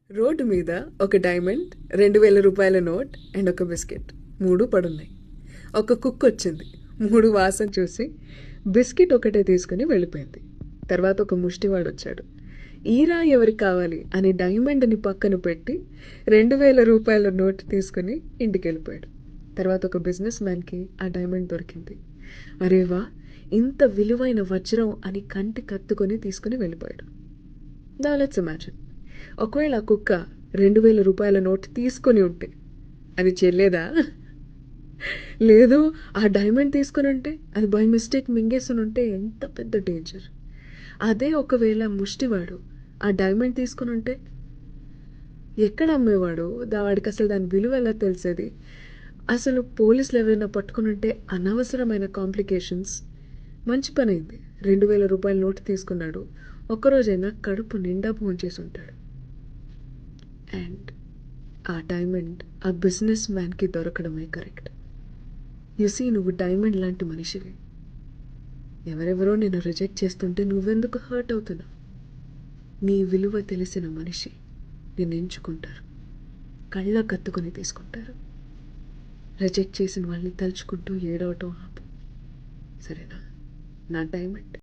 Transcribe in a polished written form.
Road మీద ఒక diamond, 2000 రూపాయల నోట్ అండ్ ఒక బిస్కెట్ 3 పడున్నాయి. ఒక కుక్క వచ్చింది. 3 వాసన చూసి బిస్కెట్ ఒకటే తీసుకుని వెళ్ళిపోయింది. తర్వాత ఒక ముష్టివాడు వచ్చాడు. ఈరా ఎవరికి కావాలి అని డైమండ్ని పక్కన పెట్టి 2000 రూపాయల నోట్ తీసుకుని ఇంటికి వెళ్ళిపోయాడు. తర్వాత ఒక బిజినెస్ మ్యాన్కి ఆ డైమండ్ దొరికింది. అరేవా, ఇంత విలువైన వజ్రం అని కంటి కత్తుకొని తీసుకుని వెళ్ళిపోయాడు. నా లెట్స్ ఇమాజిన్, ఒకవేళ ఆ కుక్క 2000 రూపాయల నోట్ తీసుకొని ఉంటే అది చెల్లేదా? లేదు, ఆ డైమండ్ తీసుకొని ఉంటే అది బై మిస్టేక్ మింగేసుని ఉంటే ఎంత పెద్ద డేంజర్. అదే ఒకవేళ ముష్టివాడు ఆ డైమండ్ తీసుకొని ఉంటే ఎక్కడ అమ్మేవాడు? వాడికి అసలు దాని విలువ ఎలా తెలిసేది? అసలు పోలీసులు ఎవరైనా పట్టుకుని ఉంటే అనవసరమైన కాంప్లికేషన్స్. మంచి పని అయింది, 2000 రూపాయల నోటు తీసుకున్నాడు. ఒక్కరోజైనా కడుపు నిండా భోంచేసి ఉంటాడు. అండ్ ఆ డైమండ్ ఆ బిజినెస్ మ్యాన్కి దొరకడమే కరెక్ట్. యూసీ, నువ్వు డైమండ్ లాంటి మనిషివి. ఎవరెవరో నేను రిజెక్ట్ చేస్తుంటే నువ్వెందుకు హర్ట్ అవుతున్నావు? నీ విలువ తెలిసిన మనిషి నిన్ను ఎంచుకుంటారు, కళ్ళ కత్తుకొని తీసుకుంటారు. రిజెక్ట్ చేసిన వాళ్ళని తలుచుకుంటూ ఏడవటం ఆపు, సరేనా? నా డైమండ్